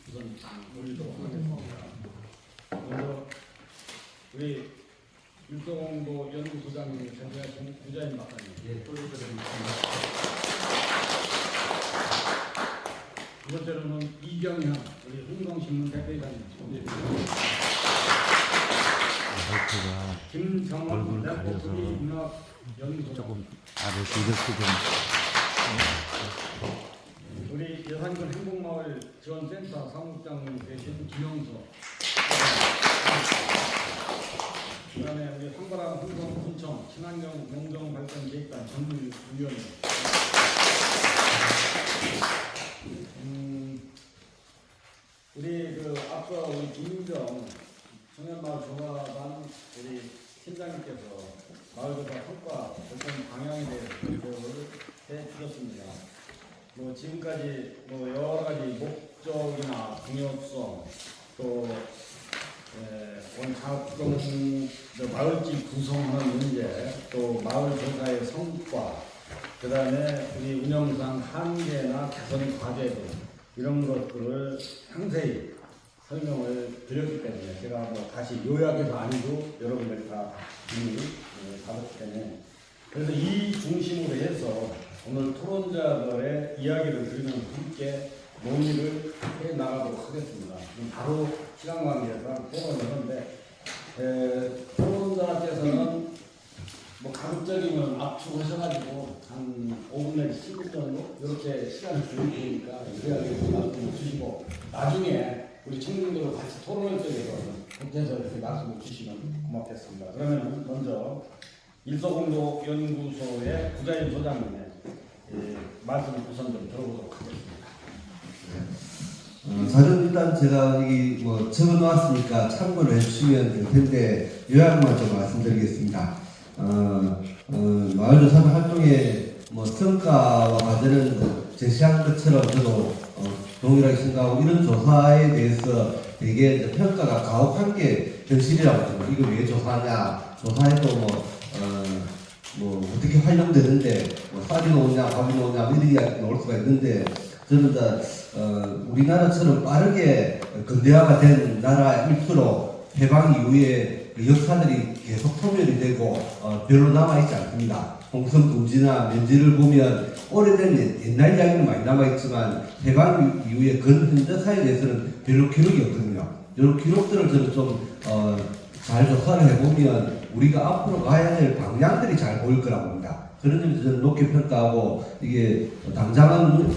우선 올리도록 하겠습니다. 먼저 우리 율동도 연구소장님 전제하신 부자인 박사님 올려드리겠습니다. 두 번째로는 이경현 우리 흥동신문 대표이사님 올려드리겠습니다. 김정원 문화연구소장 조금 아래서 이렇게 좀 우리 여산군 행복마을 지원센터 사무국장님 되신 김영서, 그 다음에 우리 황바람 흥성군청 친환경 농정발전계획단 전문위원회, 우리 그 앞서 우리 김인정 청년마을 조화반 우리 팀장님께서 마을조사 성과 결정 방향에 대해서 발표를 해주셨습니다. 뭐 지금까지 뭐 여러 가지 목적이나 중요성 또 원작동 마을집 구성하는 문제 또 마을 조사의 성과 그 다음에 우리 운영상 한계나 개선 과제도 이런 것들을 상세히 설명을 드렸기 때문에 제가 뭐 다시 요약해서 아니고 여러분들이 다 이미 받았기 때문에 그래서 이 중심으로 해서 오늘 토론자들의 이야기를 들으면서 함께 논의를 해 나가도록 하겠습니다. 바로 시간 관계상 토론을 하는데 토론자께서는 뭐 가급적이면 압축하셔가지고 한 5분 내지 10분 정도 이렇게 시간을 드릴 테니까 이야기를 말씀을 주시고 나중에 우리 청년들과 같이 토론할 적에서 곁에서 이렇게 말씀을 주시면 고맙겠습니다. 그러면 먼저 일서공도 연구소의 부자인 소장님의 말씀을 우선 좀 들어보도록 하겠습니다. 사전 일단 제가 여기 뭐 적어놓았으니까 참고를 해주시면 될 텐데 요약만 좀 말씀드리겠습니다. 마을조사 활동의 뭐 성과와 과제는 제시한 것처럼 저도 동일하게 생각하고 이런 조사에 대해서 되게 이제 평가가 가혹한 게 현실이라고 생각해요. 이거 왜 조사하냐? 조사해도 뭐 어떻게 활용되는데 뭐 쌀이 나오냐 밥이 나오냐 이런 이야기 나올 수가 있는데 저는 다 우리나라처럼 빠르게 근대화가 된 나라일수록 해방 이후에 그 역사들이 계속 소멸이 되고 별로 남아있지 않습니다. 홍성 군지나 면지를 보면 오래된 옛날 이야기는 많이 남아있지만 해방 이후에 근현대사에 대해서는 별로 기록이 없거든요. 이런 기록들을 저는 좀 잘 조사를 해보면 우리가 앞으로 가야 될 방향들이 잘 보일 거라고 봅니다. 그런 점에서 저는 높게 평가하고 이게 당장은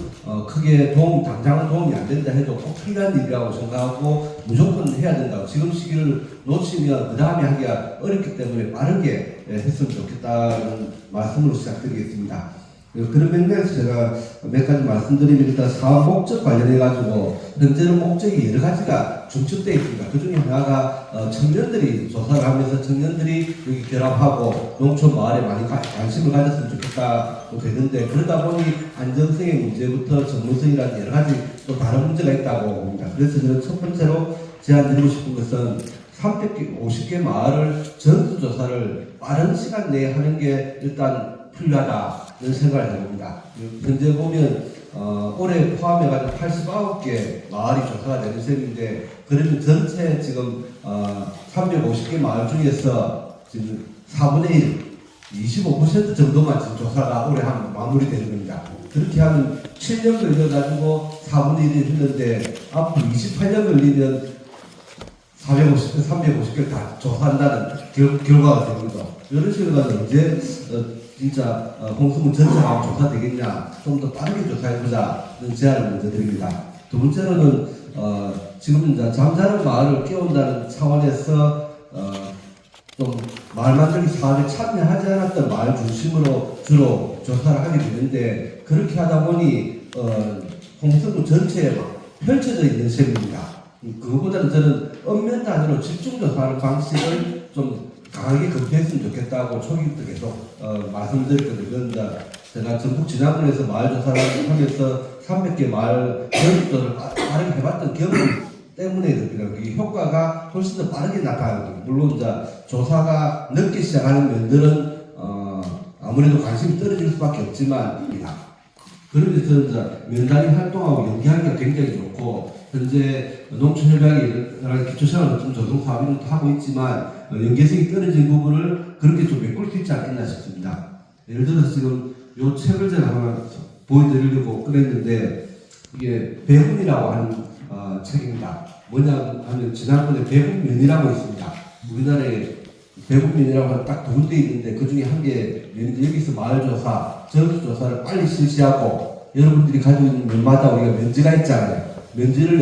크게 당장은 도움이 안 된다 해도 꼭 필요한 일이라고 생각하고 무조건 해야 된다고 지금 시기를 놓치면 그 다음에 하기가 어렵기 때문에 빠르게 했으면 좋겠다는 말씀으로 시작드리겠습니다. 그런 맥락에서 제가 몇 가지 말씀드리면 일단 사업 목적 관련해 가지고 현재는 목적이 여러 가지가 중첩되어 있습니다. 그 중에 하나가 청년들이 조사를 하면서 청년들이 여기 결합하고 농촌 마을에 많이 관심을 가졌으면 좋겠다고 되는데 그러다 보니 안정성의 문제부터 전문성이라든지 여러 가지 또 다른 문제가 있다고 봅니다. 그래서 저는 첫 번째로 제안드리고 싶은 것은 350개 마을을 전수조사를 빠른 시간 내에 하는 게 일단 필요하다는 생각을 해봅니다. 현재 보면 올해 포함해가지고 89개 마을이 조사가 되는 셈인데 그러면 전체 지금 350개 마을 중에서 지금 4분의 1, 25% 정도만 지금 조사가 올해 하면 마무리되는 겁니다. 그렇게 하면 7년 걸려가지고 4분의 1을 했는데 앞으로 28년 걸리면 450개, 350개를 다 조사한다는 결과가 되는 거죠. 이런 식으로 가면 이제 진짜 홍수문 전체가 조사되겠냐 좀 더 빠르게 조사해보자는 제안을 먼저 드립니다. 두 번째로는 지금 이제 잠자는 마을을 깨운다는 차원에서 좀 마을 만들기 사업에 참여하지 않았던 마을 중심으로 주로 조사를 하게 되는데 그렇게 하다 보니 홍수문 전체에 펼쳐져 있는 셈입니다. 그거보다는 저는 읍면 단위로 집중 조사하는 방식을 좀 강하게 검토했으면 좋겠다고 초기부터 계속 말씀드렸거든요. 그런데 제가 전국 지나군에서 마을 조사를 하면서 300개 마을 전수조사를 빠르게 해봤던 경험 때문에 그렇습니다. 그게 효과가 훨씬 더 빠르게 나타나거든요. 물론 이제 조사가 늦게 시작하는 면들은 아무래도 관심이 떨어질 수밖에 없지만 그런데 저는 이제 면단이 활동하고 연계하기가 굉장히 좋고, 현재 농촌협약이라는 기초생활노동 조성 사업을 하고 있지만, 연계성이 떨어진 부분을 그렇게 좀 메꿀 수 있지 않겠나 싶습니다. 예를 들어서 지금 요 책을 제가 하나 보여드리려고 꺼냈는데, 이게 배분이라고 하는 책입니다. 뭐냐 하면 지난번에 배분면이라고 있습니다. 우리나라에 배분면이라고 하는 딱 두 군데 있는데 그 중에 한 개 여기서 마을조사, 전수조사를 빨리 실시하고 여러분들이 가지고 있는 면마다 우리가 면지가 있잖아요. 면지를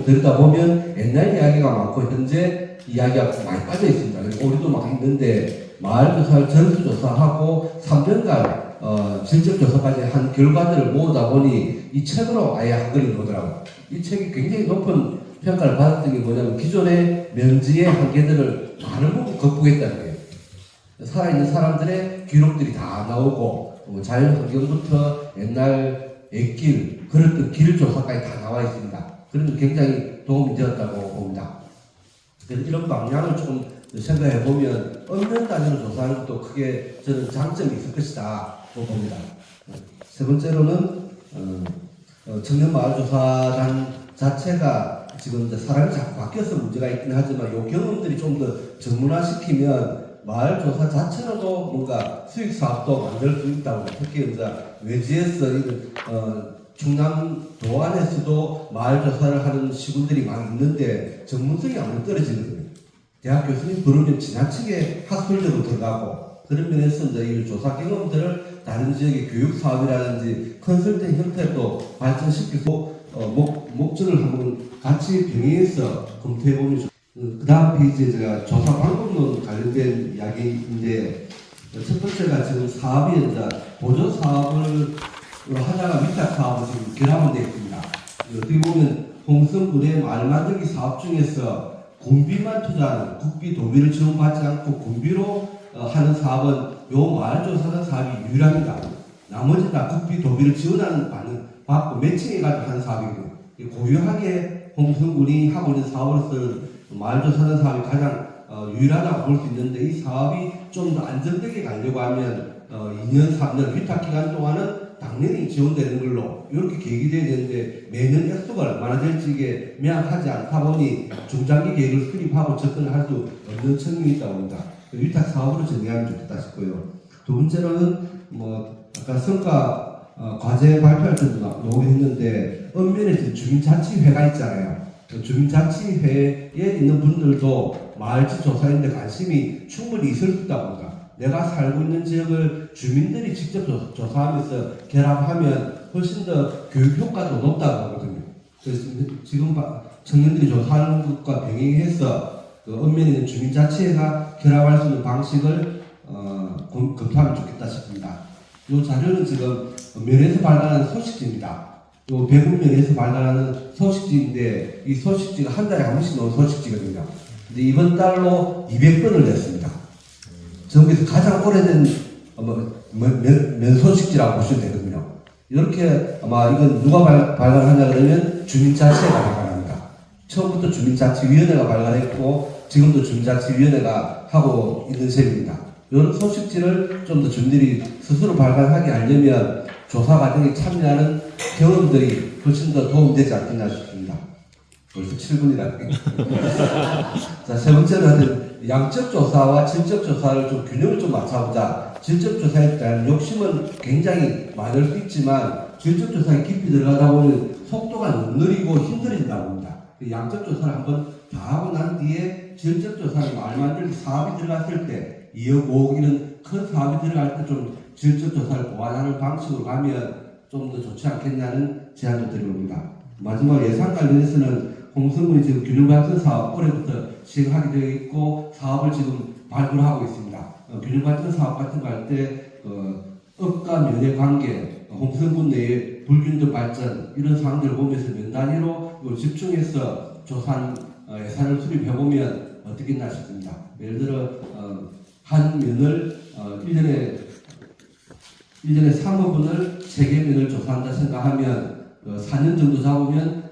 들여다보면 옛날 이야기가 많고 현재 이야기가 많이 빠져 있습니다. 그리고 우리도 막 있는데 마을조사를 전수조사하고 3년간 질적조사까지 한 결과들을 모으다 보니 이 책으로 아예 한글이 나오더라고요. 이 책이 굉장히 높은 평가를 받았던 게 뭐냐면 기존의 면지의 한계들을 많은 부분 극복했다는 거예요. 살아있는 사람들의 기록들이 다 나오고 자연환경부터 옛날 액길, 걸었던 길 조사까지 다 나와 있습니다. 그러면 굉장히 도움이 되었다고 봅니다. 그래서 이런 방향을 조금 생각해 보면 읍면 단위로 조사하는 것도 크게 저는 장점이 있을 것이다 고 봅니다. 세 번째로는 청년마을조사단 자체가 지금 이제 사람이 자꾸 바뀌어서 문제가 있긴 하지만 이 경험들이 좀 더 정문화시키면 마을조사 자체로도 뭔가 수익 사업도 만들 수 있다고. 특히 이제 외지에서 충남 도안에서도 마을조사를 하는 시군들이 많이 있는데 전문성이 아무래도 떨어지거든요. 대학 교수님 부르면 지나치게 학술적으로 들어가고 그런 면에서 이제 이 조사 경험들을 다른 지역의 교육 사업이라든지 컨설팅 형태로 발전시키고 목적을 한번 같이 병행해서 검토해보면 좋습니다. 그 다음 페이지에 제가 조사 방법론 관련된 이야기인데 첫 번째가 지금 사업이 이제 보조 사업을 하다가 위탁 사업을 지금 결합되어 있습니다. 어떻게 보면 홍성군의 마을 만들기 사업 중에서 군비만 투자하는 국비 도비를 지원받지 않고 군비로 하는 사업은 요 마을조사단 사업이 유일합니다. 나머지 다 국비 도비를 지원하는 받고 매칭해가지고 하는 사업이거든요. 고유하게 홍성군이 하고 있는 사업으로서 마을조사단 사업이 가장 유일하다고 볼 수 있는데 이 사업이 좀 더 안정되게 가려고 하면 2년, 3년 위탁 기간 동안은 당연히 지원되는 걸로 이렇게 계획이 되어야 되는데 매년 액수가 얼마나 될지 이게 명확하지 않다 보니 중장기 계획을 수립하고 접근을 할 수 없는 측면이 있다고 봅니다. 위탁 사업으로 정리하면 좋겠다 싶고요. 두 번째로는 아까 성과 과제 발표할 때도 나오긴 했는데 읍면에 주민자치회가 있잖아요. 주민자치회에 있는 분들도 마을지 조사인데 관심이 충분히 있을 수 있다고 봅니다. 내가 살고 있는 지역을 주민들이 직접 조사하면서 결합하면 훨씬 더 교육 효과도 높다고 보거든요. 그래서 지금 청년들이 조사하는 것과 병행해서 그 읍면에 있는 주민자치회가 결합할 수 있는 방식을 검토하면 좋겠다 싶습니다. 이 자료는 지금 면에서 발간한 소식지입니다. 요 배분면에서 발간하는 소식지인데 이 소식지가 한 달에 한 번씩 나오는 소식지거든요. 근데 이번 달로 200번을 냈습니다. 전국에서 가장 오래된 면 소식지라고 보시면 되거든요. 이렇게 아마 이건 누가 발간하냐 그러면 주민자치회가 발간합니다. 처음부터 주민자치위원회가 발간했고 지금도 주민자치위원회가 하고 있는 셈입니다. 이런 소식지를 좀 더 주민들이 스스로 발간하게 하려면 조사 과정에 참여하는 경험들이 훨씬 더 도움되지 않겠나 싶습니다. 벌써 7분이라. 자, 세 번째는 양적 조사와 질적 조사를 좀 균형을 좀 맞춰보자. 질적 조사에 대한 욕심은 굉장히 많을 수 있지만 질적 조사에 깊이 들어가다 보면 속도가 너무 느리고 힘들어진다고 봅니다. 양적 조사를 한번 다 하고 난 뒤에 질적 조사를 마을 만들기 사업이 들어갔을 때 2억, 5억 이런 큰 사업이 들어갈 때 좀 질적 조사를 보완하는 방식으로 가면 좀 더 좋지 않겠냐는 제안도 드립니다. 마지막 예산 관련해서는 홍성군이 지금 균형발전 사업 올해부터 시행하게 되어 있고 사업을 지금 발굴하고 있습니다. 균형발전 사업 같은 거 할 때 읍과 면의 관계, 홍성군 내의 불균등 발전 이런 사항들을 보면서 면 단위로 집중해서 조사한 예산을 수립해 보면 어떻겠나 싶습니다. 예를 들어 한 면을 1년에 3억원을 3개 면을 조사한다 생각하면 4년 정도 잡으면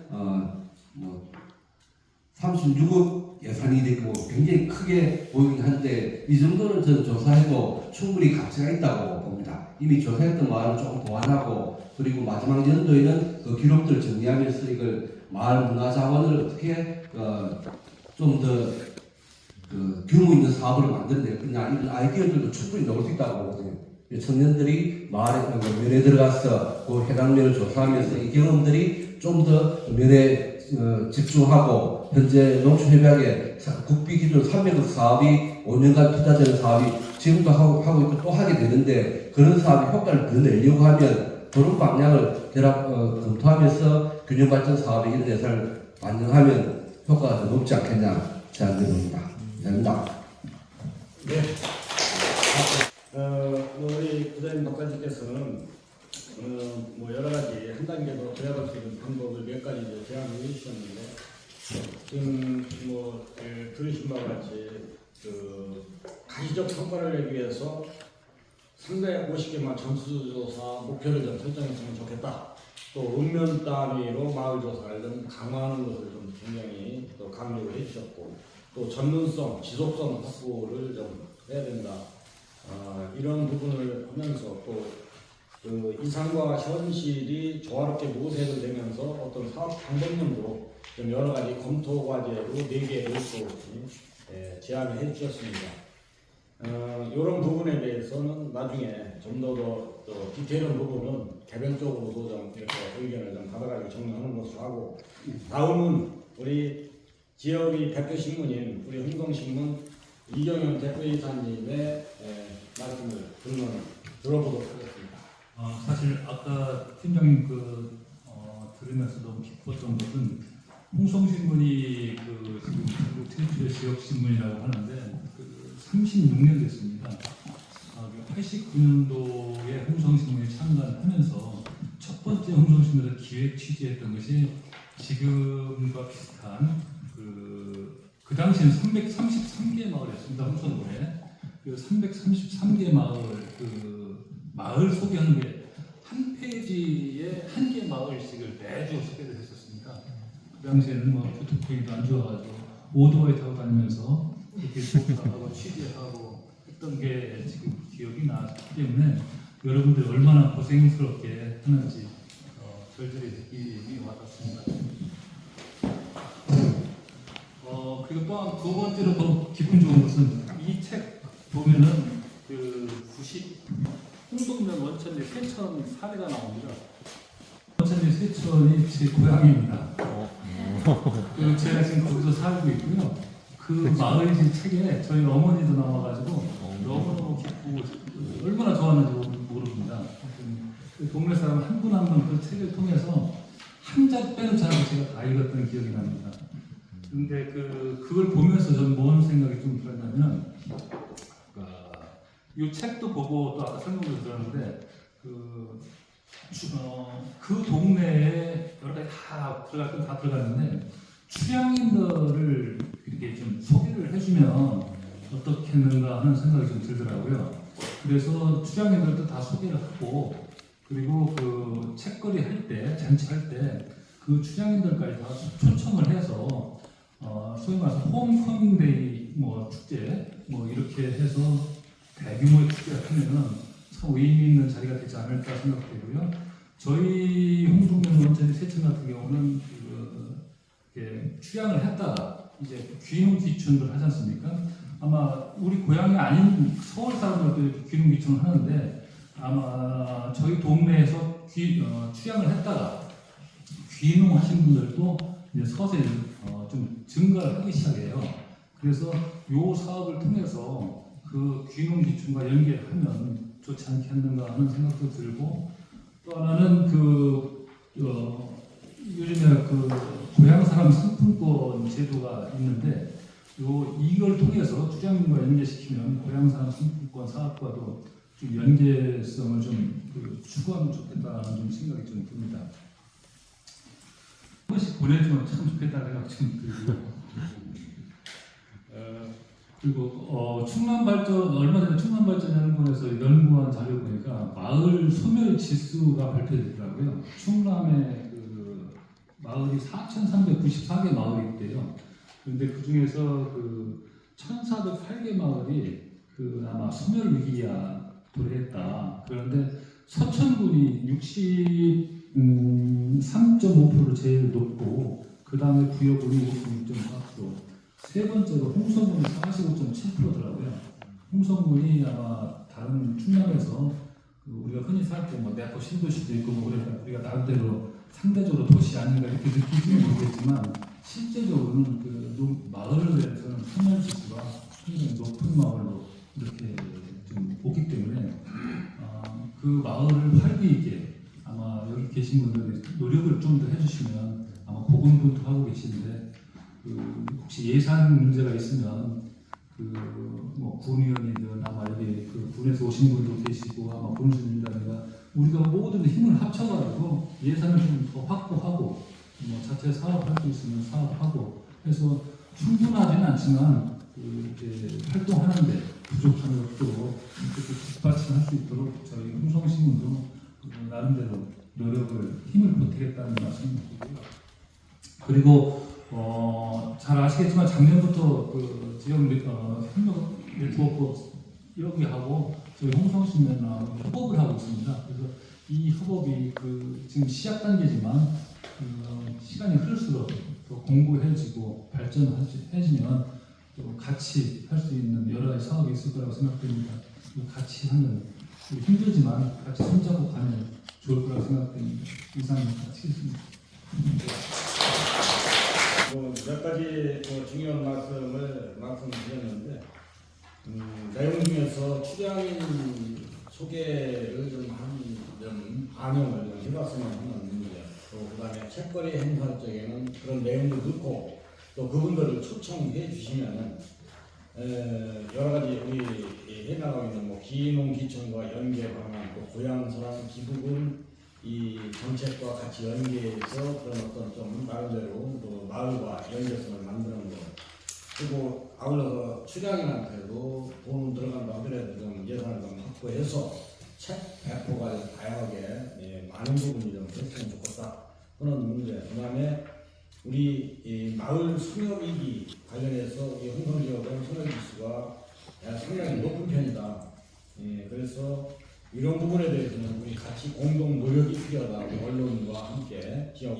36억 예산이 되고 굉장히 크게 보이긴 한데 이 정도는 저는 조사해도 충분히 가치가 있다고 봅니다. 이미 조사했던 마을을 조금 보완하고 그리고 마지막 연도에는 그 기록들을 정리하면서 이걸 마을 문화자원을 어떻게 좀 더 규모 있는 사업을 만들어내겠냐 이런 아이디어들도 충분히 나올 수 있다고 보거든요. 청년들이 마을에 면에 들어가서 그 해당면을 조사하면서 이 경험들이 좀 더 면에 집중하고 현재 농촌협약에 국비 기준 300억 사업이 5년간 투자되는 사업이 지금도 하고 있고 또 하게 되는데 그런 사업이 효과를 더 내려고 하면 그런 방향을 검토하면서 균형발전 사업에 이런 예산을 반영하면 효과가 더 높지 않겠냐 제안드립니다. 감사합니다. 네. 우리 부장님 박사님께서는 뭐 여러 가지 한 단계 더 들어갈 수 있는 방법을 몇 가지 제안을 해주셨는데 지금 뭐 들으신 바와 같이 그 가시적 성과를 내기 위해서 350개만 전수조사 목표를 좀 설정했으면 좋겠다. 또 읍면 단위로 마을 조사를 좀 강화하는 것을 좀 굉장히 또 강조를 해주셨고 또 전문성, 지속성 확보를 좀 해야 된다. 이런 부분을 하면서 또 그 이상과 현실이 조화롭게 모색을 되면서 어떤 사업 방법론도 좀 여러 가지 검토 과제로 4개를 또 제안을 해주셨습니다. 이런 부분에 대해서는 나중에 좀 더 디테일한 부분은 개별적으로도 좀 이렇게 의견을 좀 받아가지고 정리하는 것으로 하고 다음은 우리 지역의 대표 신문인 우리 흥성신문 이경현 대표이사님의 말씀을 들어보도록 하겠습니다. 사실 아까 팀장님 들으면서 너무 기뻤던 것은 홍성신문이 지금 전국 최초의 지역신문이라고 하는데 36년 됐습니다. 89년도에 홍성신문에 참가하면서 첫 번째 홍성신문에서 기획 취재했던 것이 지금과 비슷한 그 당시에는 333개 마을이었습니다. 홍성군에. 그 333개 마을 소개하는 게 한 페이지에 한 개 마을씩을 매주 소개를 했었습니다. 그 당시에는 뭐 교통편도 안 좋아가지고 오토바이 타고 다니면서 이렇게 조사하고 취재하고 했던 게 지금 기억이 나기 때문에 여러분들이 얼마나 고생스럽게 하는지 절절히 느낌이 와닿습니다. 그리고 또한 두 번째로 더 기분 좋은 것은 이 책 보면은 홍동면 원천리 세천 사례가 나옵니다. 원천리 세천이 제 고향입니다. 제가 지금 거기서 살고 있고요. 그 마을이 책에 저희 어머니도 나와가지고 너무너무 기쁘고 얼마나 좋아하는지 모릅니다. 그 동네 사람 한 분 한 분 그 책을 통해서 한 자 빼놓지 않고 제가 다 읽었던 기억이 납니다. 근데 그걸 보면서 저는 뭔 생각이 좀 들었냐면 이 책도 보고 또 아까 설명도 들었는데 그 동네에 여러 가지 다 들어갈 건 다 들어갔는데 출향인들을 이렇게 좀 소개를 해주면 어떻겠는가 하는 생각이 좀 들더라고요. 그래서 출향인들도 다 소개를 하고 그리고 그 책거리 할 때 잔치할 때 그 출향인들까지 다 초청을 해서 소위 말해서 홈커밍데이 뭐 축제 뭐 이렇게 해서 대규모의 축제를 하면은 참 의미 있는 자리가 되지 않을까 생각되고요. 저희 홍동면 원천리 세천 같은 경우는 출향을 했다가 이제 귀농 귀촌을 하지 않습니까? 아마 우리 고향이 아닌 서울 사람들도 귀농 귀촌을 하는데 아마 저희 동네에서 출향을 했다가 귀농하신 분들도 이제 서서히 좀 증가를 하기 시작해요. 그래서 이 사업을 통해서 그 귀농 귀촌과 연계하면 좋지 않겠는가 하는 생각도 들고 또 하나는 요즘에 고향 사람 상품권 제도가 있는데 이걸 통해서 주장님과 연계시키면 고향 사람 상품권 사업과도 좀 연계성을 좀 추구하면 좋겠다는 좀 생각이 좀 듭니다. 한 번씩 보내주면 참 좋겠다는 생각이 좀 들고 그리고 충남발전 얼마 전에 충남발전연구원에서 연구한 자료 보니까 마을 소멸 지수가 발표됐더라고요. 충남에 마을이 4,394개 마을이 있대요. 그런데 그 중에서 1,408개 마을이 아마 소멸 위기야 도래했다. 그런데 서천군이 63.5% 제일 높고 그 다음에 부여군이 56.4%, 세 번째로 홍성군이 45.7%더라고요. 홍성군이 아마 다른 충남에서 우리가 흔히 생각해 뭐 내포 신도시도 있고 뭐 그러니까 우리가 나름대로 상대적으로 도시 아닌가 이렇게 느끼지는 모르겠지만 실제적으로는 그 마을을 대해서는 생활 지수가 굉장히 높은 마을로 이렇게 좀 보기 때문에 그 마을을 활기 있게 아마 여기 계신 분들이 노력을 좀 더 해주시면 아마 고군분투하고 계시는데 혹시 예산 문제가 있으면 뭐 군의원이든 아마 여기 군에서 오신 분도 계시고 아마 군수님이라든가 우리가 모든 힘을 합쳐가지고 예산을 좀 더 확보하고 뭐 자체 사업할 수 있으면 사업하고 해서 충분하지는 않지만 이렇게 활동하는데 부족한 것도 이렇게 뒷받침할 수 있도록 저희 홍성신문도 나름대로 노력을 힘을 보태겠다는 말씀드리고요. 그리고 잘 아시겠지만 작년부터 그 지역 협력 네트워크 여기하고 저희 홍성신문하고 협업을 하고 있습니다. 그래서 이 협업이 지금 시작 단계지만 시간이 흐를수록 더 공고해지고 발전해지면 또 같이 할 수 있는 여러 가지 사업이 있을 거라고 생각됩니다. 같이 하면 힘들지만 같이 손잡고 가면 좋을 거라고 생각됩니다. 이상 마치겠습니다. 몇 가지 중요한 말씀드렸는데 내용 중에서 출향인 소개를 좀 반영을 좀 해봤으면 하는 문제, 또 그다음에 책거리 행사 쪽에는 그런 내용도 넣고 또 그분들을 초청해 주시면은 여러 가지 우리 해나가고 있는 뭐 기농기촌과 연계 방안, 또 고향서랑 기부금 이 정책과 같이 연계해서 그런 어떤 좀 나름대로 또 마을과 연계성을 만드는 것, 그리고 아울러서 출향인한테도 돈 들어간다 하더라도 좀 예산을 좀 확보해서 책 배포가 다양하게 많은 부분이 좀 됐으면 좋겠다 그런 문제. 그다음에 우리 이 마을 소멸위기 관련해서 이 홍성 지역은 소멸 지수가 상당히 높은 편이다. 그래서 이런 부분에 대해서는 우리 같이 공동 노력이 필요하다. 우리 언론과 함께 지역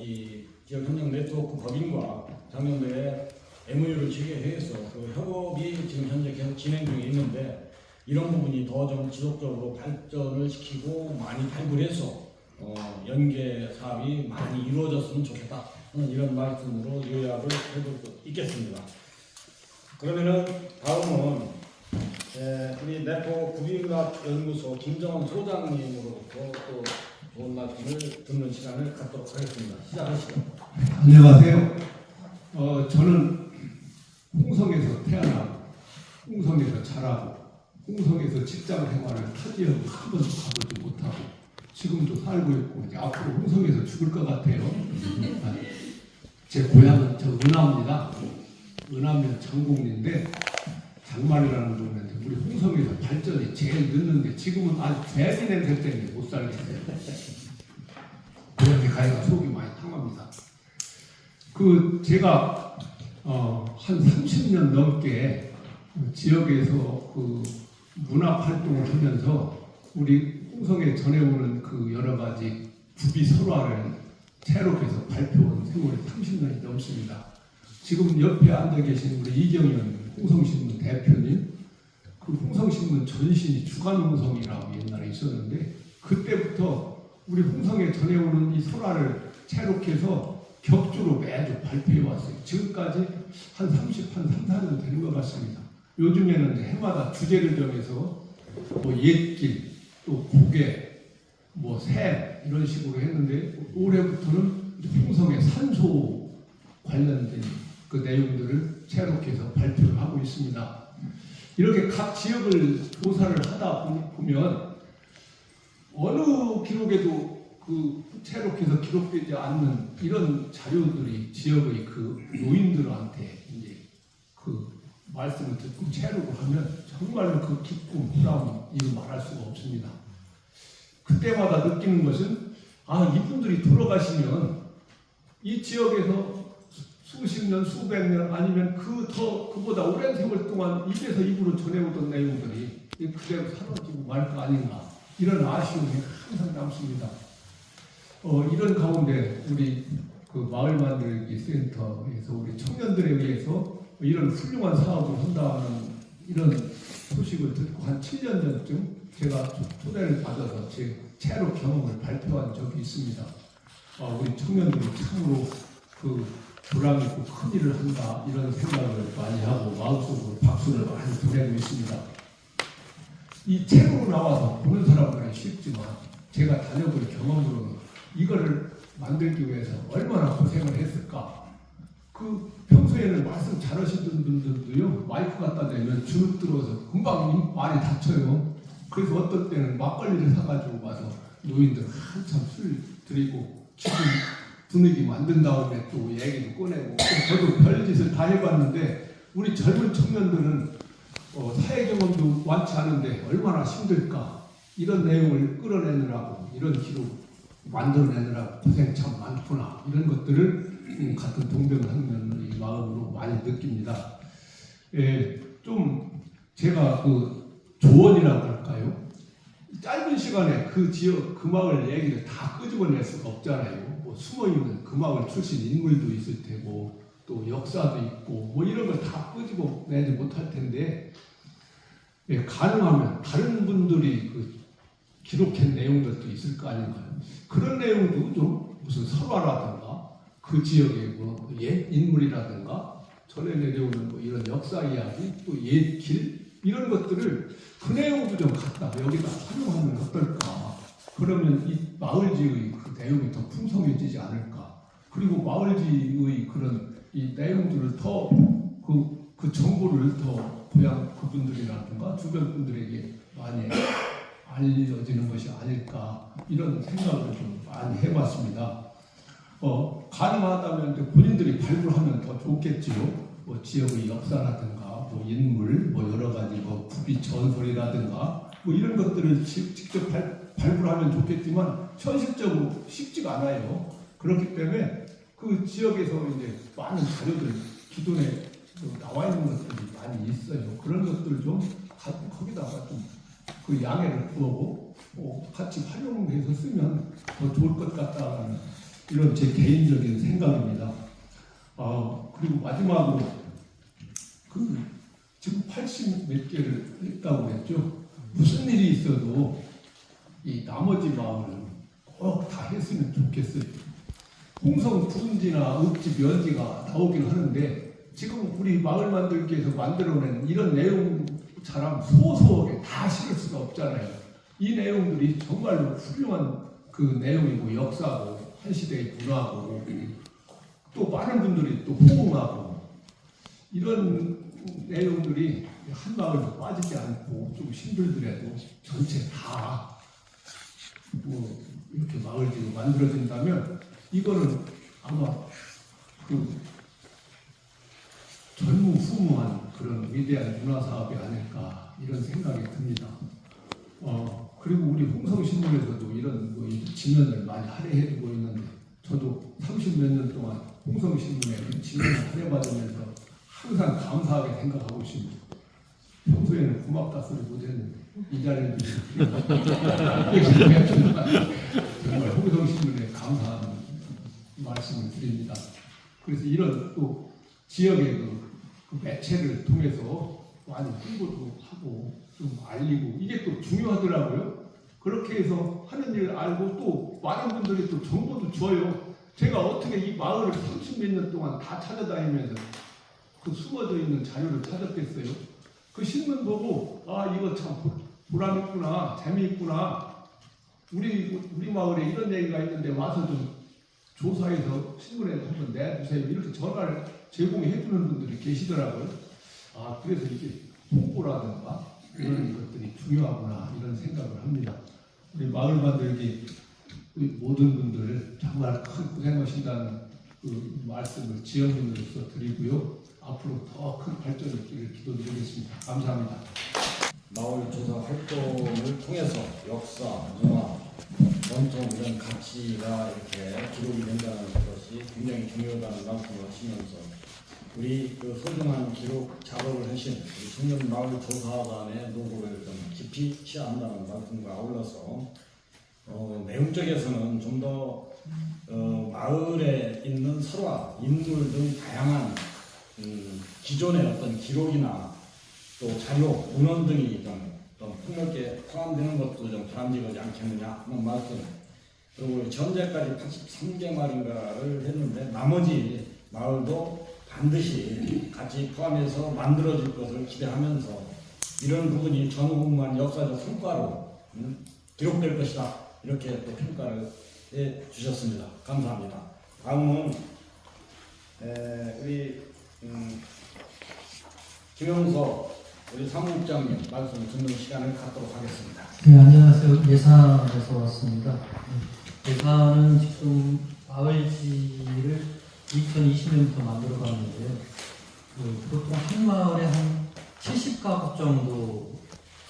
협력 네트워크 법인과 작년도에 MOU를 체결해서 그 협업이 지금 현재 계속 진행 중에 있는데 이런 부분이 더 좀 지속적으로 발전을 시키고 많이 발굴해서 연계 사업이 많이 이루어졌으면 좋겠다. 이런 말씀으로 요약을 해볼 수 있겠습니다. 그러면은 다음은 우리 내포 구비문화연구소 김정원 소장님으로부터 또 좋은 말씀을 듣는 시간을 갖도록 하겠습니다. 시작하시죠. 안녕하세요. 저는 홍성에서 태어나고 홍성에서 자라고 홍성에서 직장 생활을 타지역을 한 번도 가보지 못하고 지금도 살고 있고 이제 앞으로 홍성에서 죽을 것 같아요. 제 고향은 저 은암입니다. 은암면 장곡리인데 장말이라는 동네인데 우리 홍성에서 발전이 제일 늦는데 지금은 아주 돼지 냄새 때문에 못 살겠어요. 고향에 가니까 속이 많이 상합니다. 제가 한 30년 넘게 지역에서 문학 활동을 하면서 우리 홍성에 전해오는 여러 가지 구비 설화를 체록해서 발표한 세월이 30년이 넘습니다. 지금 옆에 앉아 계신 우리 이경현 홍성신문 대표님, 홍성신문 전신이 주간홍성이라고 옛날에 있었는데 그때부터 우리 홍성에 전해오는 이 설화를 체록해서 격주로 매주 발표해 왔어요. 지금까지 한 3, 4년 되는 것 같습니다. 요즘에는 해마다 주제를 정해서 뭐 옛길, 또 고개, 뭐 새 이런 식으로 했는데 올해부터는 홍성의 산소 관련된 그 내용들을 체록해서 발표를 하고 있습니다. 이렇게 각 지역을 조사를 하다 보면 어느 기록에도 체록해서 기록되지 않는 이런 자료들이 지역의 노인들한테 이제 말씀을 듣고 체록을 하면 정말로 기쁨, 보람 이루 말할 수가 없습니다. 그때마다 느끼는 것은 이분들이 돌아가시면 이 지역에서 수십 년, 수백 년 아니면 그보다 오랜 세월 동안 입에서 입으로 전해오던 내용들이 그대로 사라지고 말 거 아닌가 이런 아쉬움이 항상 남습니다. 이런 가운데 우리 그 마을 만들기 센터에서 우리 청년들에 의해서 이런 훌륭한 사업을 한다는 이런 소식을 듣고 한 7년 전쯤 제가 초대를 받아서 제 체로 경험을 발표한 적이 있습니다. 우리 청년들이 참으로 그 보람 있고 큰 일을 한다 이런 생각을 많이 하고 마음속으로 박수를 많이 보내고 있습니다. 이 책으로 나와서 보는 사람들은 쉽지만 제가 다녀볼 경험으로는 이거를 만들기 위해서 얼마나 고생을 했을까. 그 평소에는 말씀 잘하시던 분들도요 마이크 갖다 대면 주눅 들어서 금방 말이 닫혀요. 그래서 어떤 때는 막걸리를 사가지고 와서 노인들 한참 술 드리고 기분 분위기 만든 다음에 또 얘기도 꺼내고 저도 별짓을 다 해봤는데 우리 젊은 청년들은 사회 경험도 많지 않은데 얼마나 힘들까 이런 내용을 끌어내느라고 이런 기록 만들어내느라고 고생 참 많구나 이런 것들을 같은 동병상련의 마음으로 많이 느낍니다. 좀 제가 그 조언이라고 할까요? 짧은 시간에 그 지역 그 마을 얘기를 다 끄집어낼 수가 없잖아요. 뭐 숨어있는 그 마을 출신 인물도 있을 테고 또 역사도 있고 뭐 이런 걸 다 끄집어내지 못할 텐데 가능하면 다른 분들이 그 기록한 내용들도 있을 거 아닌가요? 그런 내용도 좀 무슨 설화라든가 그 지역의 뭐 옛 인물이라든가 전에 내려오는 뭐 이런 역사 이야기 또 옛 길 이런 것들을 그 내용도 좀 갖다 여기다 활용하면 어떨까? 그러면 이 마을지의 그 내용이 더 풍성해지지 않을까? 그리고 마을지의 그런 이 내용들을 더 그 정보를 더 고향 그분들이라든가 주변 분들에게 많이 알려지는 것이 아닐까 이런 생각을 좀 많이 해봤습니다. 가능하다면 본인들이 발굴하면 더 좋겠지요. 뭐 지역의 역사라든가 뭐 인물, 뭐 여러 가지 뭐 부비 전설이라든가 뭐 이런 것들을 직접 발굴하면 좋겠지만 현실적으로 쉽지가 않아요. 그렇기 때문에 그 지역에서 이제 많은 자료들 기존에 나와 있는 것들이 많이 있어요. 그런 것들 좀 거기다가 좀 그 양해를 구하고 같이 활용해서 쓰면 더 좋을 것 같다는 이런 제 개인적인 생각입니다. 그리고 마지막으로 그 지금 80 몇 개를 했다고 했죠. 무슨 일이 있어도 이 나머지 마을은 꼭 다 했으면 좋겠어요. 홍성 부은지나 읍지 면지가 나오긴 하는데 지금 우리 마을 만들기에서 만들어낸 이런 내용처럼 소소하게 다 실을 수가 없잖아요. 이 내용들이 정말로 훌륭한 그 내용이고 역사고 한 시대의 문화고 또 많은 분들이 또 호응하고 이런 내용들이 한 마을도 빠지지 않고 좀 힘들더라도 전체 다 뭐 이렇게 마을지로 만들어진다면 이거는 아마 그 전무후무한 그런 위대한 문화 사업이 아닐까 이런 생각이 듭니다. 그리고 우리 홍성신문에서도 이런 뭐 지면을 많이 할애해주고 있는데 저도 30몇 년 동안 홍성신문에 지면을 할애받으면서 항상 감사하게 생각하고 있습니다. 평소에는 고맙다 소리 못했는데 이 자리를 정말 홍성신문에 감사한 말씀을 드립니다. 그래서 이런 또 지역의 그 매체를 통해서 많이 홍보도 하고 좀 알리고 이게 또 중요하더라고요. 그렇게 해서 하는 일을 알고 또 많은 분들이 또 정보도 줘요. 제가 어떻게 이 마을을 30몇 년 동안 다 찾아다니면서 그 숨어져 있는 자료를 찾았겠어요. 그 신문 보고 이거 참 보람 있구나, 재미있구나. 우리 마을에 이런 얘기가 있는데 와서 좀 조사해서 신문에 한번 내주세요. 이렇게 전화를 제공해 주는 분들이 계시더라고요. 그래서 이게 홍보라든가 이런 것들이 중요하구나 이런 생각을 합니다. 우리 마을 만들기 우리 모든 분들 정말 큰 고생하신다는 그 말씀을 지역민으로서 드리고요. 앞으로 더 큰 발전이 있기를 기도드리겠습니다. 감사합니다. 마을 조사 활동을 통해서 역사, 문화, 전통 이런 가치가 이렇게 기록이 된다는 것이 굉장히 중요하다는 말씀을 하시면서 우리 그 소중한 기록 작업을 하신 우리 청년 마을 조사관의 노고를 좀 깊이 취한다는 말씀과 아울러서 내용적에서는 좀 더 마을에 있는 설화, 인물 등 다양한 기존의 어떤 기록이나 또 자료, 문헌 등이 좀 폭넓게 포함되는 것도 좀 바람직하지 않겠느냐 하는 말씀. 그리고 현재까지 83개 마을인가를 했는데 나머지 마을도 반드시 같이 포함해서 만들어질 것을 기대하면서 이런 부분이 전후무한 역사적 성과로 기록될 것이다. 이렇게 또 평가를 해 주셨습니다. 감사합니다. 다음은 우리 김영서 우리 사무국장님 말씀 듣는 시간을 갖도록 하겠습니다. 네, 안녕하세요. 예산에서 왔습니다. 예산은 지금 마을지를 2020년부터 만들어 갔는데요. 보통 한 마을에 한 70가구 정도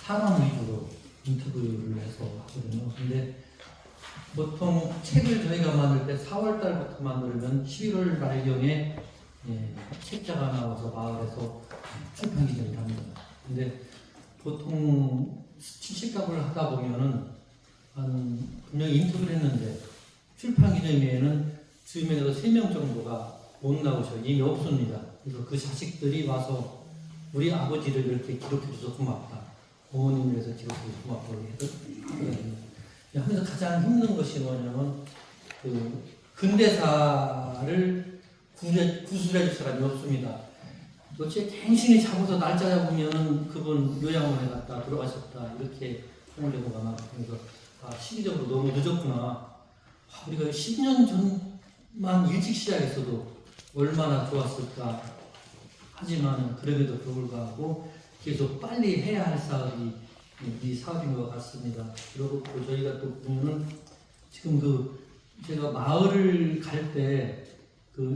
사람 위주로 인터뷰를 해서 하거든요. 근데 보통 책을 저희가 만들 때 4월 달부터 만들면 11월 말경에 책자가 나와서 마을에서 출판 기준을 합니다. 근데 보통 70가구를 하다 보면은 분명히 인터뷰를 했는데 출판 기념회에는 주민에서 3명 정도가 못 나오셔요. 이미 없습니다. 그래서 그 자식들이 와서 우리 아버지를 이렇게 기록해 줘서 고맙다. 어머님을 해서 기록해 줘서 고맙다고 하면서 가장 힘든 것이 뭐냐면 그 근대사를 구술해 줄 사람이 없습니다. 도대체 갱신이 잡아서 날짜 잡으면은 그분 요양원에 갔다 돌아가셨다 이렇게 하는 경우가 많아서 시기적으로 너무 늦었구나. 우리가 10년 전만 일찍 시작했어도 얼마나 좋았을까. 하지만 그럼에도 불구하고 계속 빨리 해야 할 사업이 이 사업인 것 같습니다. 그리고 또 저희가 또 보면은 지금 제가 마을을 갈 때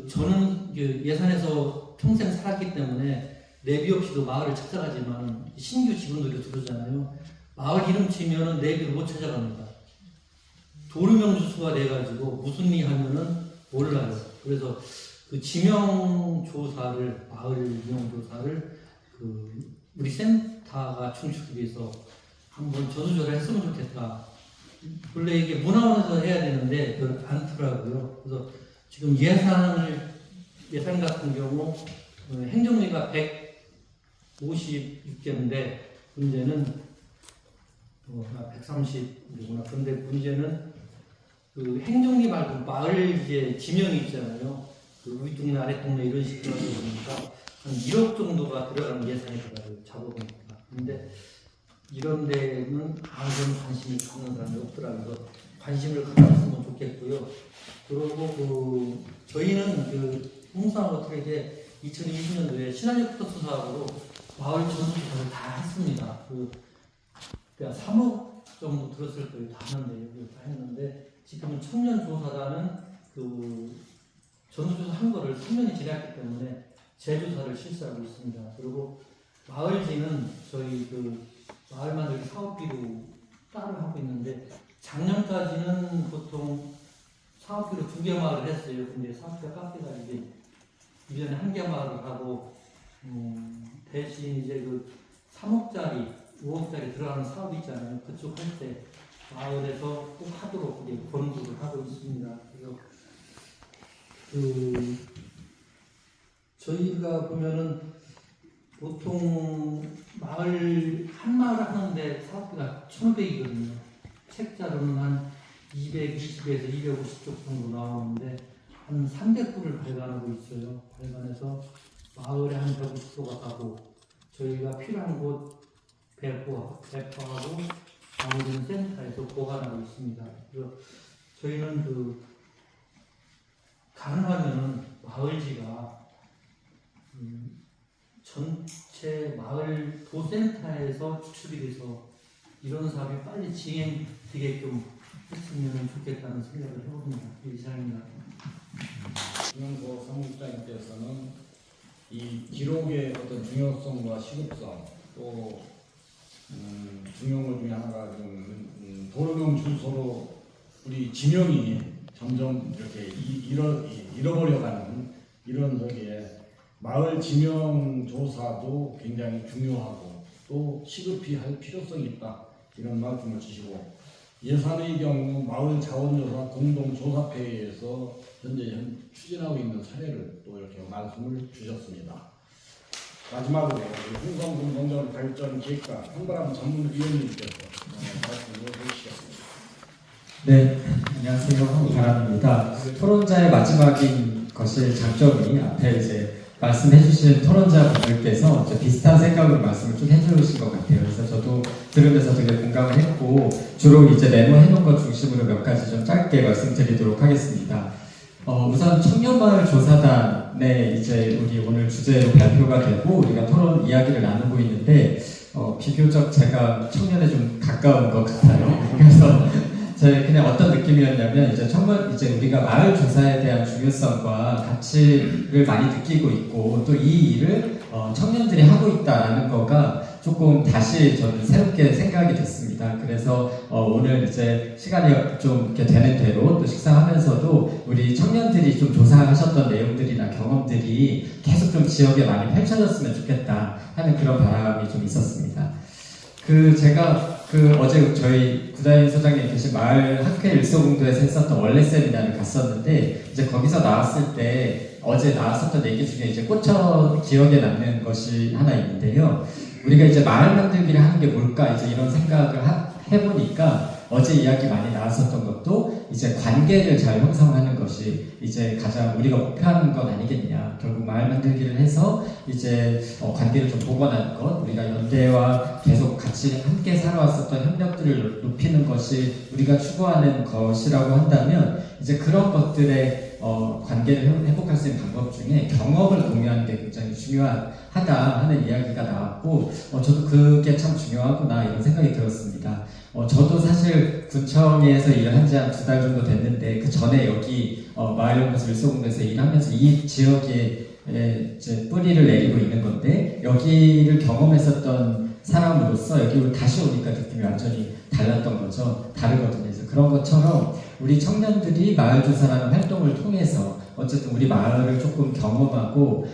저는 예산에서 평생 살았기 때문에 내비 없이도 마을을 찾아가지만 신규 직원들이 들어오잖아요. 마을 이름 치면은 내비를 못 찾아갑니다. 도루명 주소가 돼가지고 무슨 일 하면은 몰라요. 그래서 그 지명 조사를 마을 지명 조사를 우리 센터가 춤추기 위해서 한번 전수조사를 했으면 좋겠다. 원래 이게 문화원에서 해야 되는데 그걸 않더라고요. 그래서 지금 예산 같은 경우 행정비가 156개인데 문제는 130이구나. 근데 문제는 그 행정비 말고 마을 이제 지명이 있잖아요. 위 동네 아래 동네 이런 식으로 하다 보니까 한 1억 정도가 들어가는 예산이 들어가요. 잡아보니까. 근데 이런 데는 아무런 관심이 갖는 사람이 없더라고요. 관심을 가졌으면 좋겠고요. 그리고 저희는 홍수하고 트랙에 2020년도에 신한역 프로젝트 사업으로 마을 전수조사를 다 했습니다. 그러니까 3억 정도 들었을 거예요. 다 하는데, 다 했는데, 지금은 청년조사단은 전수조사 한 거를 3년이 지났기 때문에 재조사를 실시하고 있습니다. 그리고 마을지는 저희 마을 만들기 사업비로 따로 하고 있는데, 작년까지는 보통 사업비로 2개 마을을 했어요. 근데 사업비가 깎여가 이제 1년에 1개 마을을 하고, 대신 이제 3억짜리, 5억짜리 들어가는 사업이 있잖아요. 그쪽 할 때 마을에서 꼭 하도록 이제 권고를 하고 있습니다. 그래서 저희가 보면은 보통 한 마을 하는데 사업비가 1,500이거든요. 책자로는 한 220에서 250쪽 정도 나오는데 한 300구를 발간하고 있어요. 발간해서 마을에 한 150도가 가고 저희가 필요한 곳 배포하고 나머지는 센터에서 보관하고 있습니다. 그래서 저희는 가능하면은 마을지가 전체 마을 도센터에서 추출이 돼서 이런 사업이 빨리 진행되게끔 했으면 좋겠다는 생각을 해봅니다. 이상입니다. 김영서 사무국장님께서는 이 기록의 어떤 중요성과 시급성 또 중요한 것 중에 하나가 도로명 주소로 우리 지명이 점점 이렇게 잃어버려가는 이런 거기에 마을 지명 조사도 굉장히 중요하고 또 시급히 할 필요성이 있다 이런 말씀을 주시고 예산의 경우 마을 자원조사 공동조사회에서 현재 추진하고 있는 사례를 또 이렇게 말씀을 주셨습니다. 마지막으로 홍성군 농전 발전 기획과 한바람 전문위원님께서 말씀을 해주시겠습니다. 네, 안녕하세요. 한바람입니다. 토론자의 마지막인 것이 장점이 앞에 이제 말씀해주신 토론자분들께서 비슷한 생각으로 말씀을 쭉 해주신 것 같아요. 그래서 저도 들으면서 되게 공감을 했고 주로 이제 메모해놓은 것 중심으로 몇 가지 좀 짧게 말씀드리도록 하겠습니다. 우선 청년마을조사단의 이제 우리 오늘 주제로 발표가 되고 우리가 토론 이야기를 나누고 있는데 비교적 제가 청년에 좀 가까운 것 같아요. 그래서 그냥 어떤 느낌이었냐면 이제 우리가 마을 조사에 대한 중요성과 가치를 많이 느끼고 있고 또 이 일을 청년들이 하고 있다라는 거가 조금 다시 저는 새롭게 생각이 됐습니다. 그래서 오늘 이제 시간이 좀 이렇게 되는 대로 또 식사하면서도 우리 청년들이 좀 조사하셨던 내용들이나 경험들이 계속 좀 지역에 많이 펼쳐졌으면 좋겠다 하는 그런 바람이 좀 있었습니다. 제가 어제 저희 구다인 소장님 계신 마을 학회 일소공도에서 했었던 원래 세미나를 갔었는데 이제 거기서 나왔을 때 어제 나왔었던 얘기 중에 이제 꽂혀 기억에 남는 것이 하나 있는데요. 우리가 이제 마을 만들기를 하는 게 뭘까 이제 이런 생각을 해보니까 어제 이야기 많이 나왔었던 것도 이제 관계를 잘 형성하는 것이 이제 가장 우리가 목표하는 건 아니겠냐. 결국 마을 만들기를 해서 이제 관계를 좀 복원하는 것, 우리가 연대와 계속 같이 함께 살아왔었던 협력들을 높이는 것이 우리가 추구하는 것이라고 한다면 이제 그런 것들의 관계를 회복할 수 있는 방법 중에 경험을 공유하는 게 굉장히 중요하다 하는 이야기가 나왔고 저도 그게 참 중요하구나 이런 생각이 들었습니다. 저도 사실 군청에서 일을 한 지 한 2달 정도 됐는데 그 전에 여기 마을연구소 일소공도에서 일하면서 이 지역에 이제 뿌리를 내리고 있는 건데 여기를 경험했었던 사람으로서 여기 다시 오니까 느낌이 완전히 달랐던 거죠. 다르거든요. 그래서 그런 것처럼 우리 청년들이 마을조사라는 활동을 통해서 어쨌든 우리 마을을 조금 경험하고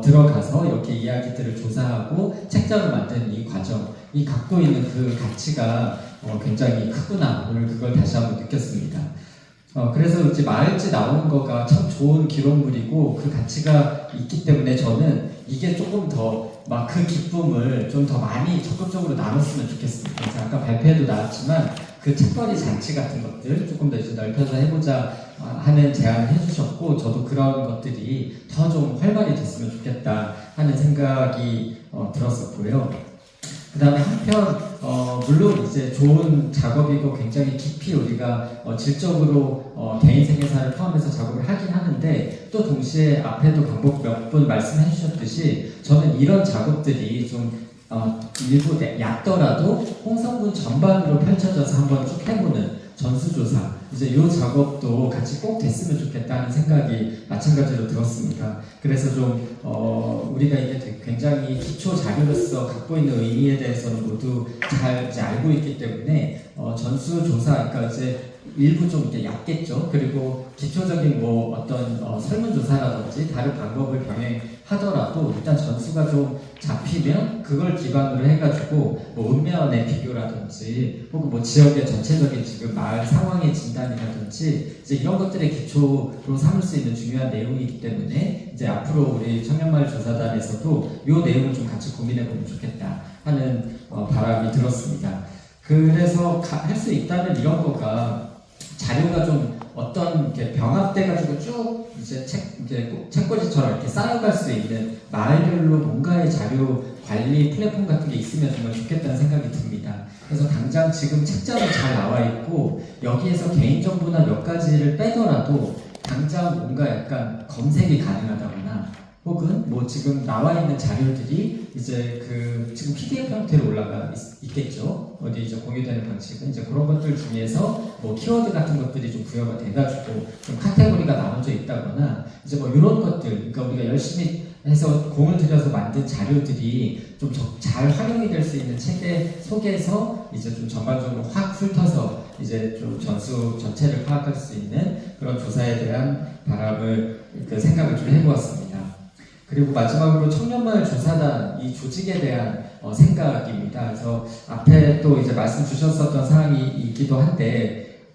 들어가서 이렇게 이야기들을 조사하고 책자로 만드는 이 과정, 이 갖고 있는 그 가치가 굉장히 크구나. 오늘 그걸 다시 한번 느꼈습니다. 그래서 이제 마을지 나오는 거가 참 좋은 기록물이고 그 가치가 있기 때문에 저는 이게 조금 더 막 그 기쁨을 좀 더 많이 적극적으로 나눴으면 좋겠습니다. 그래서 아까 발표에도 나왔지만 그 책거리 잔치 같은 것들 조금 더 이제 넓혀서 해보자 하는 제안을 해주셨고 저도 그런 것들이 더 좀 활발히 됐으면 좋겠다 하는 생각이 들었었고요. 그 다음에 한편 물론 이제 좋은 작업이고 굉장히 깊이 우리가 질적으로 개인 생애사를 포함해서 작업을 하긴 하는데 또 동시에 앞에도 방법 몇 분 말씀해 주셨듯이 저는 이런 작업들이 좀 일부 얕더라도 홍성군 전반으로 펼쳐져서 한번 쭉 해보는 전수조사 이제 이 작업도 같이 꼭 됐으면 좋겠다는 생각이 마찬가지로 들었습니다. 그래서 좀 우리가 이게 굉장히 기초 자료로서 갖고 있는 의미에 대해서는 모두 잘 이제 알고 있기 때문에 전수조사 그러니까 이제 일부 좀 이렇게 얕겠죠. 그리고 기초적인 뭐 어떤 설문조사라든지 다른 방법을 병행하더라도 일단 전수가 좀 잡히면 그걸 기반으로 해가지고 뭐 읍면의 비교라든지 혹은 뭐 지역의 전체적인 지금 마을 상황의 진단이라든지 이제 이런 것들의 기초로 삼을 수 있는 중요한 내용이기 때문에 이제 앞으로 우리 청년마을 조사단에서도 이 내용을 좀 같이 고민해보면 좋겠다 하는 바람이 들었습니다. 그래서 할 수 있다면 이런 거가 자료가 좀 어떤 이렇게 병합돼가지고 쭉 이제 책꽂이처럼 이렇게 쌓여갈 수 있는 마을별로 뭔가의 자료 관리 플랫폼 같은 게 있으면 정말 좋겠다는 생각이 듭니다. 그래서 당장 지금 책자로 잘 나와 있고 여기에서 개인정보나 몇 가지를 빼더라도 당장 뭔가 약간 검색이 가능하다거나 혹은 뭐 지금 나와 있는 자료들이 이제 지금 PDF 형태로 올라가 있겠죠. 어디 이제 공유되는 방식은 이제 그런 것들 중에서 뭐 키워드 같은 것들이 좀 부여가 돼가지고 좀 카테고리가 나눠져 있다거나 이제 뭐 이런 것들, 그러니까 우리가 열심히 해서 공을 들여서 만든 자료들이 좀 잘 활용이 될 수 있는 체계 속에서 이제 좀 전반적으로 확 훑어서 이제 좀 전수 전체를 파악할 수 있는 그런 조사에 대한 바람을 생각을 좀 해보았습니다. 그리고 마지막으로 청년마을 조사단 이 조직에 대한 생각입니다. 그래서 앞에 또 이제 말씀 주셨었던 사항이 있기도 한데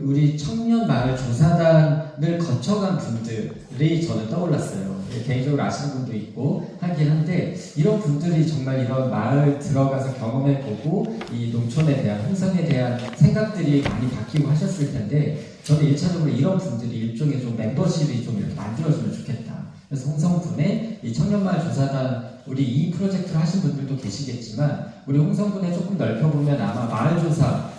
우리 청년마을 조사단을 거쳐간 분들이 저는 떠올랐어요. 개인적으로 아시는 분도 있고 하긴 한데 이런 분들이 정말 이런 마을 들어가서 경험해보고 이 농촌에 대한 홍성에 대한 생각들이 많이 바뀌고 하셨을 텐데 저는 1차적으로 이런 분들이 일종의 좀 멤버십이 좀 이렇게 만들어지면 좋겠다. 그래서 홍성군의 이 청년마을 조사단 우리 이 프로젝트를 하신 분들도 계시겠지만 우리 홍성군에 조금 넓혀보면 아마 마을조사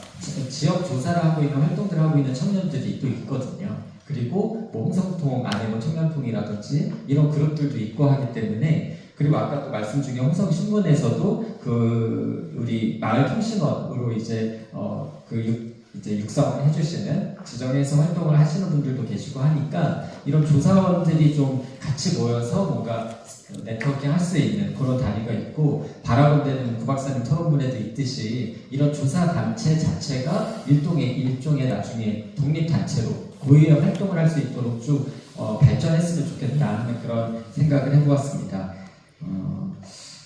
지역 조사를 하고 있는 활동들을 하고 있는 청년들이 또 있거든요. 그리고 뭐 홍성통 안에 뭐 청년통이라든지 이런 그룹들도 있고 하기 때문에 그리고 아까 또 말씀 중에 홍성신문에서도 우리 마을 통신원으로 이제 이제 육성해 주시는 지정해서 활동을 하시는 분들도 계시고 하니까 이런 조사원들이 좀 같이 모여서 뭔가 네트워킹 할 수 있는 그런 단위가 있고 바라본데는 구 박사님 토론문에도 있듯이 이런 조사 단체 자체가 일종의 나중에 독립단체로 고유의 활동을 할 수 있도록 쭉 발전했으면 좋겠다 하는 그런 생각을 해보았습니다.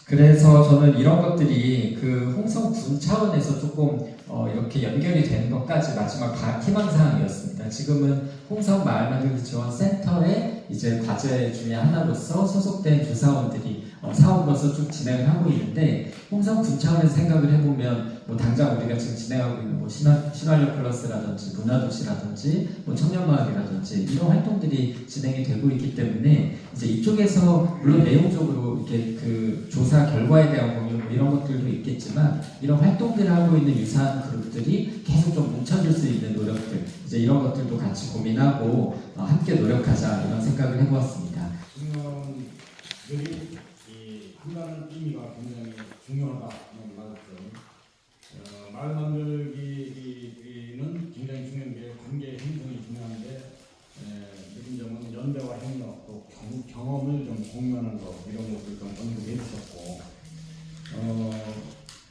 그래서 저는 이런 것들이 홍성군 차원에서 조금 이렇게 연결이 되는 것까지 마지막 희망사항이었습니다. 지금은 홍성 마을만들기 지원센터의 이제 과제 중에 하나로서 소속된 조사원들이 사업으로서 쭉 진행을 하고 있는데 홍성군 차원에서 생각을 해보면 뭐 당장 우리가 지금 진행하고 있는 뭐 신활력 플러스라든지 문화도시라든지 뭐 청년마을이라든지 이런 활동들이 진행이 되고 있기 때문에 이제 이쪽에서 물론 내용적으로 이렇게 조사 결과에 대한 공유 뭐 이런 것들도 있겠지만 이런 활동들을 하고 있는 유사한 그룹들이 계속 좀 뭉쳐질 수 있는 노력들 이제 이런 것들도 같이 고민하고 함께 노력하자 이런 생각을 해보았습니다. 청년들이 한다는 의미가 굉장히 중요하다는 말씀. 마을 만들기는 굉장히 중요한 게 관계 형성이 중요한데 느낀 점은 연대와 협력 또 경험을 좀 공유하는 것 이런 것을 좀 언급해 주셨고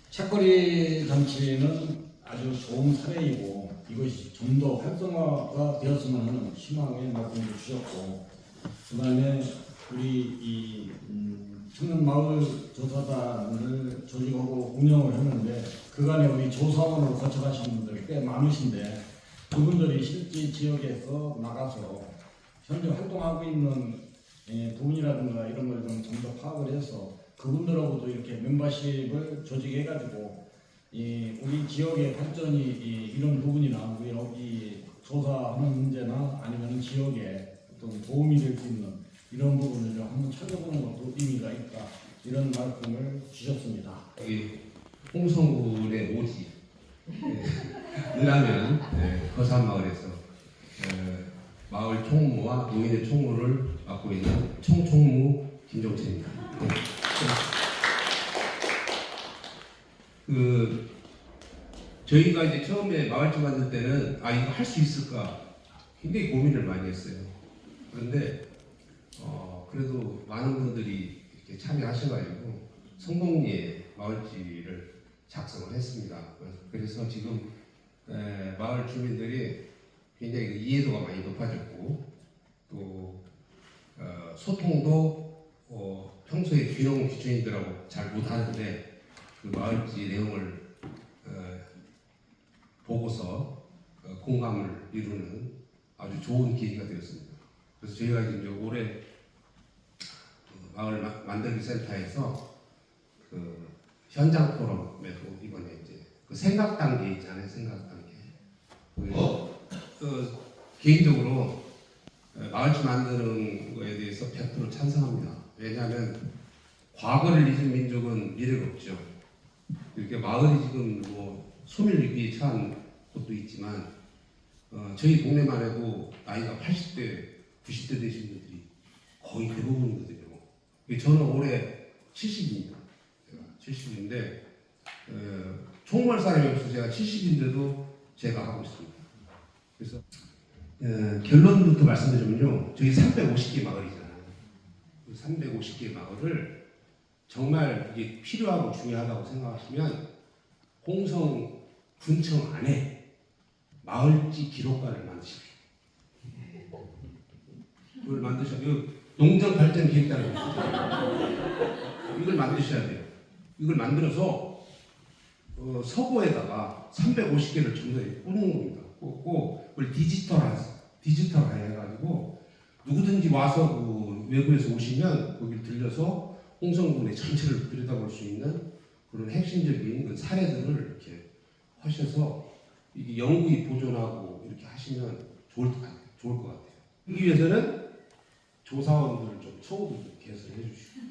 책거리 정치는 아주 좋은 사례이고 이것이 좀 더 활성화가 되었으면 하는 희망의 말씀을 주셨고 그다음에 우리 청년 마을 조사단을 조직하고 운영을 했는데 그간에 우리 조사원으로 거쳐가신 분들이 꽤 많으신데 그분들이 실제 지역에서 나가서 현재 활동하고 있는 부분이라든가 이런 걸 좀 더 파악을 해서 그분들하고도 이렇게 멤버십을 조직해가지고 우리 지역의 발전이 이런 부분이나 우리 여기 조사하는 문제나 아니면 지역에 어떤 도움이 될 수 있는 이런 부분을 좀 한번 찾아보는 것도 의미가 있다 이런 말씀을 주셨습니다. 여기 홍성군의 오지 을하면 거산마을에서 마을 총무와 노인의 총무를 맡고 있는 총총무 김종철입니다. 저희가 이제 처음에 마을집 만들 때는 이거 할 수 있을까 굉장히 고민을 많이 했어요. 그런데 그래도 많은 분들이 이렇게 참여하셔가지고 성공리에 마을지를 작성을 했습니다. 그래서 지금 마을 주민들이 굉장히 이해도가 많이 높아졌고 또 소통도 평소에 귀농 귀촌인들하고 잘 못하는데 그 마을지 내용을 보고서 공감을 이루는 아주 좋은 계기가 되었습니다. 그래서 저희가 이제 올해 마을 만들기 센터에서 현장 포럼에도 이번에 이제 생각 단계 있잖아요. 생각 단계. 개인적으로 마을집 만드는 거에 대해서 100% 찬성합니다. 왜냐하면 과거를 잊은 민족은 미래가 없죠. 이렇게 마을이 지금 뭐 소멸위기에 처한 곳도 있지만 저희 동네만 해도 나이가 80대, 90대 되신 분들이 거의 대부분이거든요. 저는 올해 70입니다. 제가 70인데 총괄 사람이 없어서 제가 70인데도 제가 하고 있습니다. 그래서 결론부터 말씀드리면요. 저희 350개 마을이잖아요. 350개 마을을 정말 이게 필요하고 중요하다고 생각하시면 홍성 군청 안에 마을지 기록관을 만드십시오. 그걸 만드셔요. 농정 발전 기획단이 있어요. 이걸 만드셔야 돼요. 이걸 만들어서 서고에다가 350개를 전부에 꽂는 겁니다. 꽂고 그걸 디지털화 해가지고 누구든지 와서 그 외부에서 오시면 거기를 들려서 홍성군의 전체를 들여다볼 수 있는 그런 핵심적인 그 사례들을 이렇게 하셔서 이게 영구히 보존하고 이렇게 하시면 좋을 것 같아요. 그러기 위해서는 조사원들을 좀 처우도 좀 개설해 주시고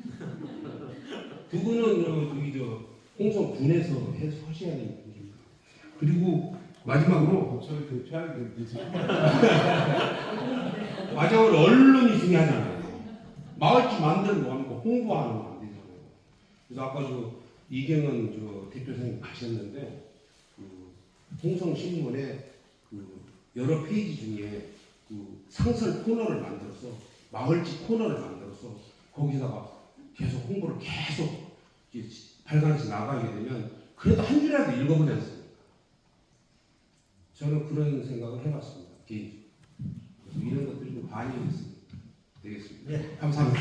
그거는 여기 홍성군에서 하셔야 되는 일입니다. 그리고 마지막으로 마지막으로 언론이 중요하잖아요. 마을집 만드는 거 아니고 홍보하는 거 안 되잖아요. 그래서 아까 이경은 대표선생님 가셨는데 그 홍성신문에 그 여러 페이지 중에 그 상설 코너를 만들어서 마을집 코너를 만들어서 거기다가 계속 홍보를 계속 발간해서 나가게 되면 그래도 한 줄이라도 읽어보지 않습니까? 저는 그런 생각을 해봤습니다. 개인적으로. 이런 것들이 좀 반영이 되겠습니다. 감사합니다.